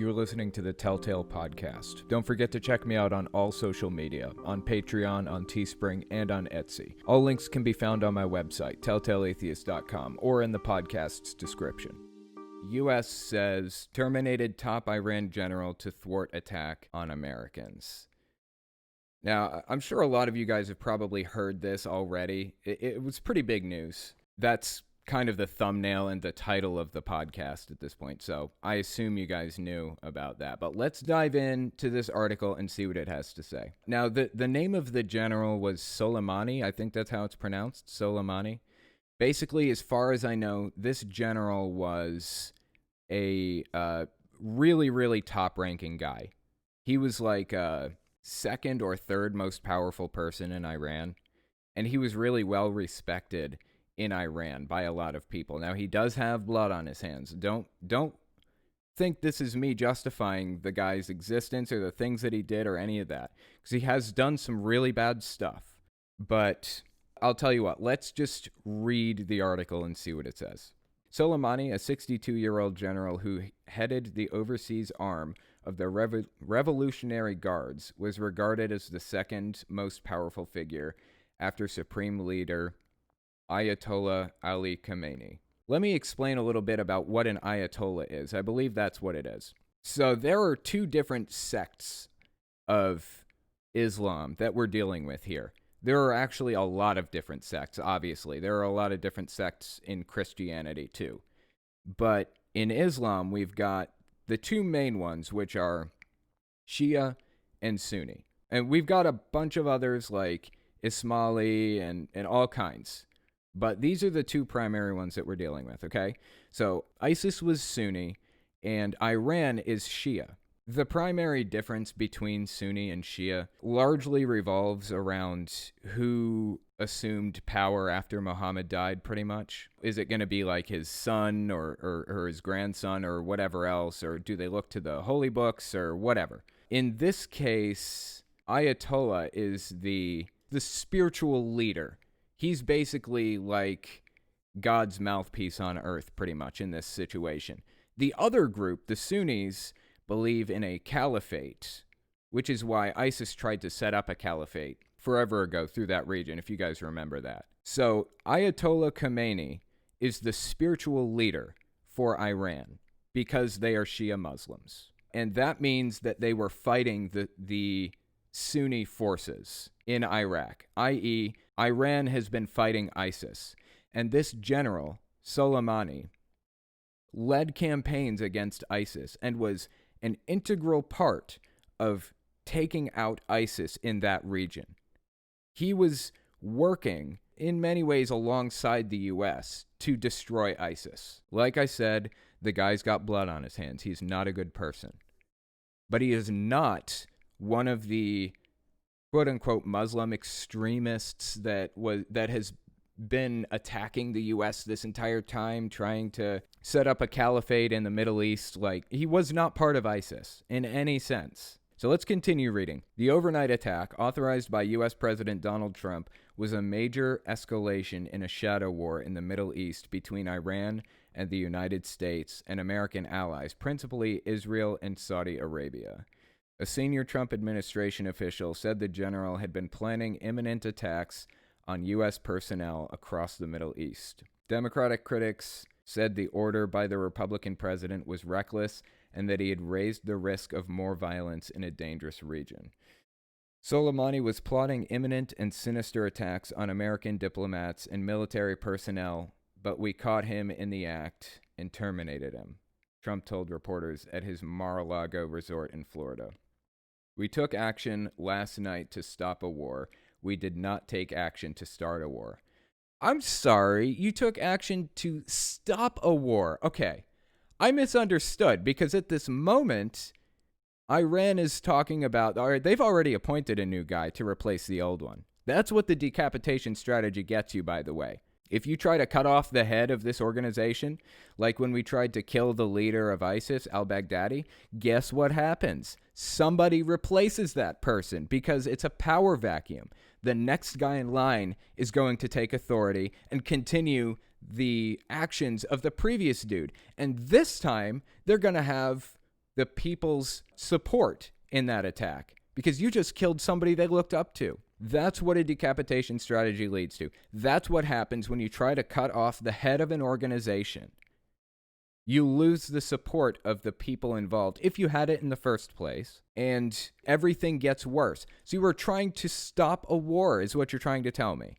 You're listening to the Telltale Podcast. Don't forget to check me out on all social media, on Patreon, on Teespring, and on Etsy. All links can be found on my website, telltaleatheist.com, or in the podcast's description. U.S. says, terminated top Iran general to thwart attack on Americans. Now, I'm sure a lot of you guys have probably heard this already. It was pretty big news. That's kind of the thumbnail and the title of the podcast at this point, so I assume you guys knew about that. But let's dive into this article and see what it has to say. Now, the name of the general was Soleimani. I think that's how it's pronounced, Soleimani. Basically, as far as I know, this general was a really, really top-ranking guy. He was like second or third most powerful person in Iran, and he was really well respected in Iran by a lot of people. Now, he does have blood on his hands. Don't think this is me justifying the guy's existence or the things that he did or any of that, because he has done some really bad stuff. But I'll tell you what, let's just read the article and see what it says. Soleimani, a 62-year-old general who headed the overseas arm of the Revolutionary Guards, was regarded as the second most powerful figure after Supreme Leader Ayatollah Ali Khamenei. Let me explain a little bit about what an Ayatollah is. I believe that's what it is. So there are two different sects of Islam that we're dealing with here. There are actually a lot of different sects, obviously. There are a lot of different sects in Christianity too. But in Islam, we've got the two main ones, which are Shia and Sunni. And we've got a bunch of others like Ismaili and all kinds. But these are the two primary ones that we're dealing with, okay? So ISIS was Sunni, and Iran is Shia. The primary difference between Sunni and Shia largely revolves around who assumed power after Muhammad died, pretty much. Is it going to be like his son or his grandson or whatever else, or do they look to the holy books or whatever? In this case, Ayatollah is the spiritual leader. He's basically like God's mouthpiece on earth, pretty much, in this situation. The other group, the Sunnis, believe in a caliphate, which is why ISIS tried to set up a caliphate forever ago through that region, if you guys remember that. So Ayatollah Khamenei is the spiritual leader for Iran because they are Shia Muslims. And that means that they were fighting the Sunni forces in Iraq, i.e., Iran has been fighting ISIS. And this general, Soleimani, led campaigns against ISIS and was an integral part of taking out ISIS in that region. He was working in many ways alongside the U.S. to destroy ISIS. Like I said, the guy's got blood on his hands. He's not a good person. But he is not one of the quote-unquote Muslim extremists that has been attacking the U.S. this entire time, trying to set up a caliphate in the Middle East. Like, he was not part of ISIS in any sense. So let's continue reading. The overnight attack, authorized by U.S. President Donald Trump, was a major escalation in a shadow war in the Middle East between Iran and the United States and American allies, principally Israel and Saudi Arabia. A senior Trump administration official said the general had been planning imminent attacks on U.S. personnel across the Middle East. Democratic critics said the order by the Republican president was reckless and that he had raised the risk of more violence in a dangerous region. Soleimani was plotting imminent and sinister attacks on American diplomats and military personnel, but we caught him in the act and terminated him, Trump told reporters at his Mar-a-Lago resort in Florida. We took action last night to stop a war. We did not take action to start a war. I'm sorry, you took action to stop a war. Okay, I misunderstood because at this moment, Iran is talking about, all right, they've already appointed a new guy to replace the old one. That's what the decapitation strategy gets you, by the way. If you try to cut off the head of this organization, like when we tried to kill the leader of ISIS, al-Baghdadi, guess what happens? Somebody replaces that person because it's a power vacuum. The next guy in line is going to take authority and continue the actions of the previous dude. And this time, they're going to have the people's support in that attack because you just killed somebody they looked up to. That's what a decapitation strategy leads to. That's what happens when you try to cut off the head of an organization. You lose the support of the people involved if you had it in the first place, and everything gets worse. So you were trying to stop a war, is what you're trying to tell me.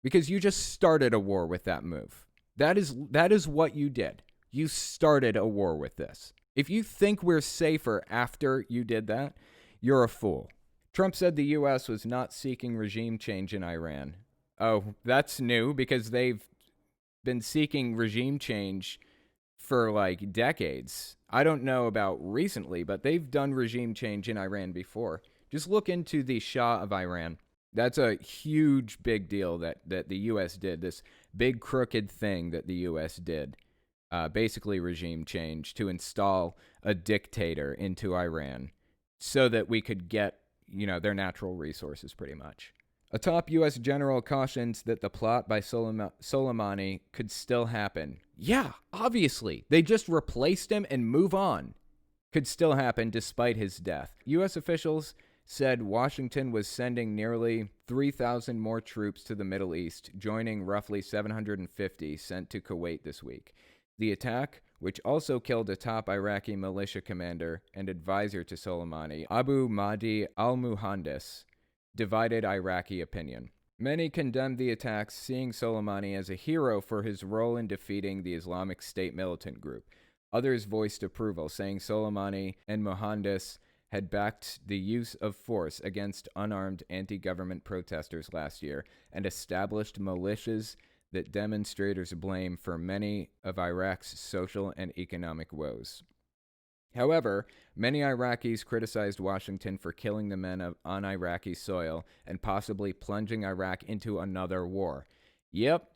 Because you just started a war with that move. That is what you did. You started a war with this. If you think we're safer after you did that, you're a fool. Trump said the U.S. was not seeking regime change in Iran. Oh, that's new because they've been seeking regime change for like decades. I don't know about recently, but they've done regime change in Iran before. Just look into the Shah of Iran. That's a huge big deal that the U.S. did, this big crooked thing that the U.S. did. Basically regime change to install a dictator into Iran so that we could get, their natural resources pretty much. A top U.S. general cautions that the plot by Soleimani could still happen. Yeah, obviously. They just replaced him and move on. Could still happen despite his death. U.S. officials said Washington was sending nearly 3,000 more troops to the Middle East, joining roughly 750 sent to Kuwait this week. The attack, which also killed a top Iraqi militia commander and advisor to Soleimani, Abu Mahdi al-Muhandis, divided Iraqi opinion. Many condemned the attacks, seeing Soleimani as a hero for his role in defeating the Islamic State militant group. Others voiced approval, saying Soleimani and Muhandis had backed the use of force against unarmed anti-government protesters last year and established militias that demonstrators blame for many of Iraq's social and economic woes. However, many Iraqis criticized Washington for killing the men on Iraqi soil and possibly plunging Iraq into another war. Yep.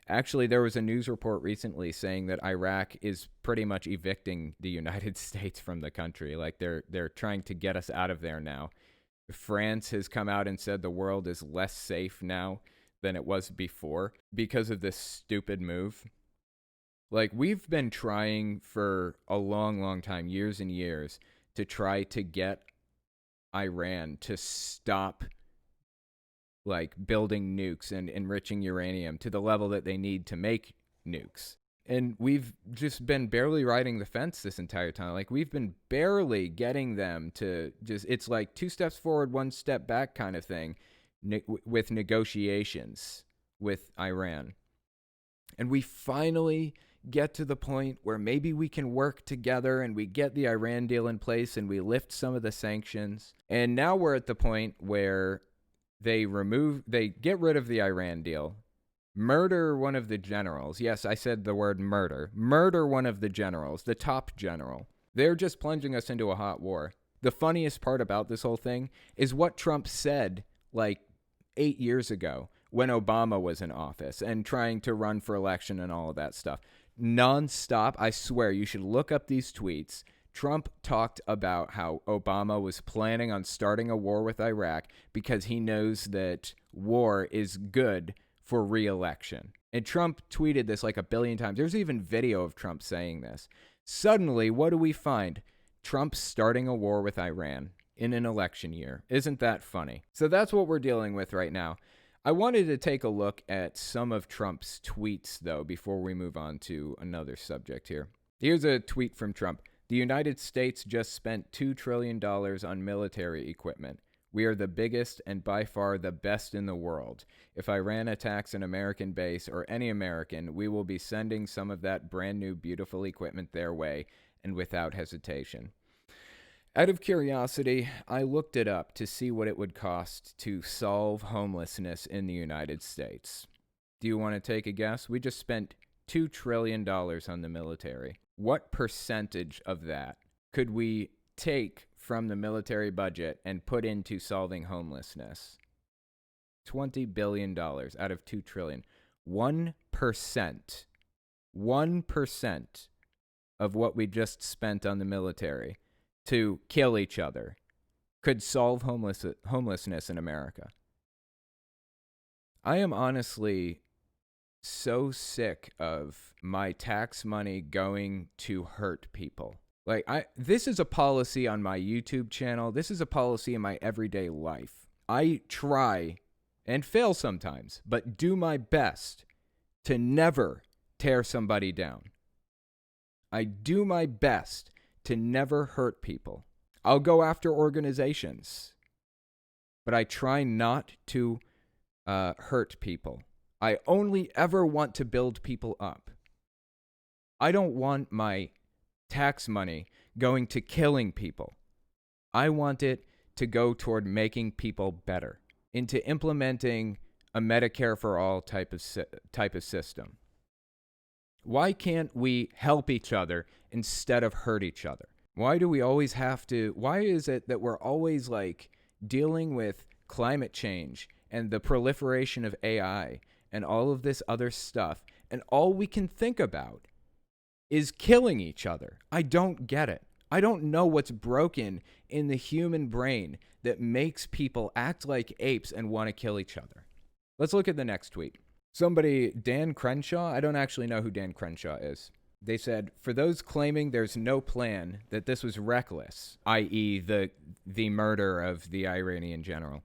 Actually, there was a news report recently saying that Iraq is pretty much evicting the United States from the country. Like they're trying to get us out of there now. France has come out and said the world is less safe now than it was before because of this stupid move. Like, we've been trying for a long, long time, years and years, to try to get Iran to stop, like, building nukes and enriching uranium to the level that they need to make nukes. And we've just been barely riding the fence this entire time. Like, we've been barely getting them to just, it's like 2 steps forward, 1 step back kind of thing with negotiations with Iran. And we finally get to the point where maybe we can work together and we get the Iran deal in place and we lift some of the sanctions. And now we're at the point where they get rid of the Iran deal, murder one of the generals. Yes, I said the word murder. Murder one of the generals, the top general. They're just plunging us into a hot war. The funniest part about this whole thing is what Trump said like 8 years ago when Obama was in office and trying to run for election and all of that stuff. Non-stop, I swear, you should look up these tweets. Trump talked about how Obama was planning on starting a war with Iraq because he knows that war is good for re-election. And Trump tweeted this like a billion times. There's even video of Trump saying this. Suddenly, what do we find? Trump starting a war with Iran in an election year. Isn't that funny? So that's what we're dealing with right now. I wanted to take a look at some of Trump's tweets, though, before we move on to another subject here. Here's a tweet from Trump. The United States just spent $2 trillion on military equipment. We are the biggest and by far the best in the world. If Iran attacks an American base or any American, we will be sending some of that brand new beautiful equipment their way and without hesitation. Out of curiosity, I looked it up to see what it would cost to solve homelessness in the United States. Do you want to take a guess? We just spent $2 trillion on the military. What percentage of that could we take from the military budget and put into solving homelessness? $20 billion out of $2 trillion. 1%. 1% of what we just spent on the military to kill each other could solve homelessness in America. I am honestly so sick of my tax money going to hurt people. Like, this is a policy on my YouTube channel. This is a policy in my everyday life. I try and fail sometimes, but do my best to never tear somebody down. I do my best to never hurt people. I'll go after organizations, but I try not to hurt people. I only ever want to build people up. I don't want my tax money going to killing people. I want it to go toward making people better, into implementing a Medicare for all type of system. Why can't we help each other instead of hurt each other? Why do we always have to? Why is it that we're always like dealing with climate change and the proliferation of AI and all of this other stuff, and all we can think about is killing each other? I don't get it. I don't know what's broken in the human brain that makes people act like apes and want to kill each other. Let's look at the next tweet. Somebody, Dan Crenshaw, I don't actually know who Dan Crenshaw is. They said, for those claiming there's no plan, that this was reckless, i.e. the murder of the Iranian general.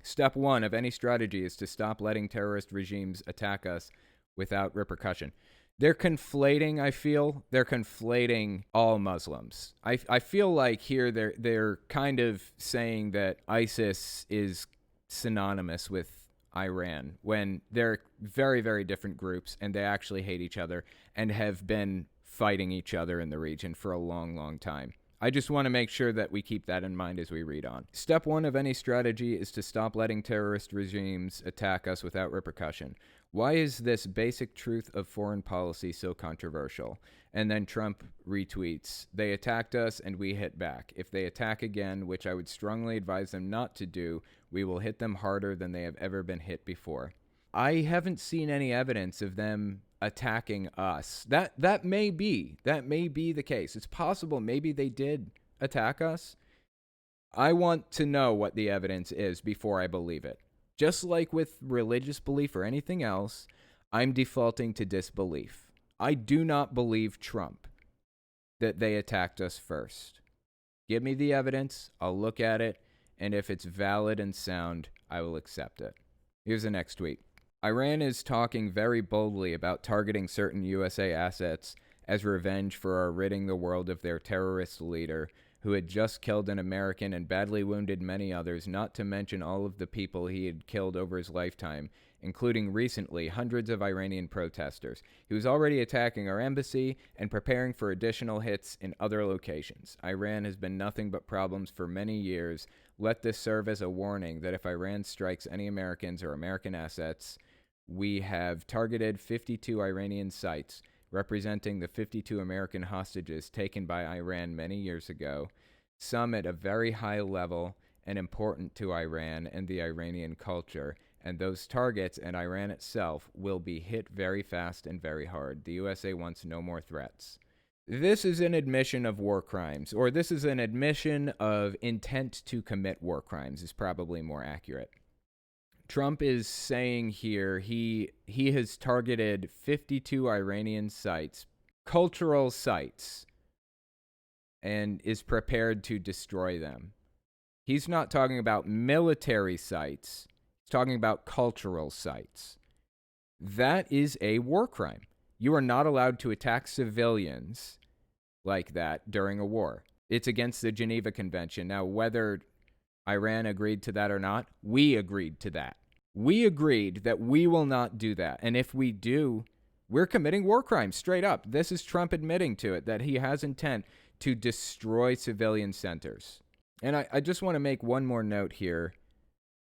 Step one of any strategy is to stop letting terrorist regimes attack us without repercussion. They're conflating, I feel, they're conflating all Muslims. I feel like here they're kind of saying that ISIS is synonymous with Iran, when they're very, very different groups, and they actually hate each other and have been fighting each other in the region for a long, long time. I just want to make sure that we keep that in mind as we read on. Step one of any strategy is to stop letting terrorist regimes attack us without repercussion. Why is this basic truth of foreign policy so controversial? And then Trump retweets, they attacked us and we hit back. If they attack again, which I would strongly advise them not to do, we will hit them harder than they have ever been hit before. I haven't seen any evidence of them attacking us. That may be the case. It's possible maybe they did attack us. I want to know what the evidence is before I believe it. Just like with religious belief or anything else, I'm defaulting to disbelief. I do not believe Trump that they attacked us first. Give me the evidence, I'll look at it, and if it's valid and sound, I will accept it. Here's the next tweet. Iran is talking very boldly about targeting certain USA assets as revenge for our ridding the world of their terrorist leader, who had just killed an American and badly wounded many others, not to mention all of the people he had killed over his lifetime, including recently hundreds of Iranian protesters. He was already attacking our embassy and preparing for additional hits in other locations. Iran has been nothing but problems for many years. Let this serve as a warning that if Iran strikes any Americans or American assets, we have targeted 52 Iranian sites representing the 52 American hostages taken by Iran many years ago, some at a very high level and important to Iran and the Iranian culture, and those targets and Iran itself will be hit very fast and very hard. The USA wants no more threats. This is an admission of war crimes, or this is an admission of intent to commit war crimes, is probably more accurate. Trump is saying here he has targeted 52 Iranian sites, cultural sites, and is prepared to destroy them. He's not talking about military sites. He's talking about cultural sites. That is a war crime. You are not allowed to attack civilians like that during a war. It's against the Geneva Convention. Now, whether Iran agreed to that or not, we agreed to that. We agreed that we will not do that. And if we do, we're committing war crimes straight up. This is Trump admitting to it, that he has intent to destroy civilian centers. And I just want to make one more note here.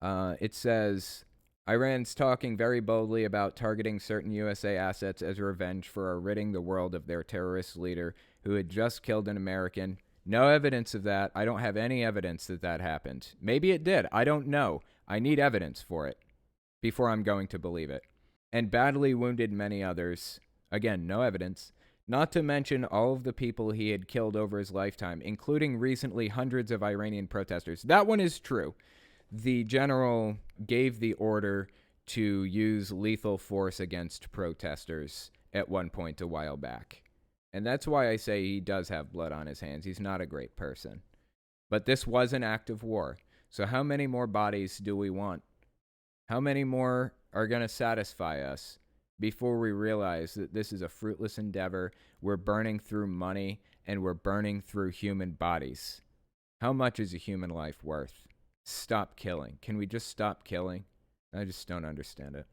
It says, Iran's talking very boldly about targeting certain USA assets as revenge for ridding the world of their terrorist leader who had just killed an American. No evidence of that. I don't have any evidence that that happened. Maybe it did. I don't know. I need evidence for it before I'm going to believe it. And badly wounded many others. Again, no evidence. Not to mention all of the people he had killed over his lifetime, including recently hundreds of Iranian protesters. That one is true. The general gave the order to use lethal force against protesters at one point a while back. And that's why I say he does have blood on his hands. He's not a great person. But this was an act of war. So how many more bodies do we want? How many more are going to satisfy us before we realize that this is a fruitless endeavor? We're burning through money and we're burning through human bodies. How much is a human life worth? Stop killing. Can we just stop killing? I just don't understand it.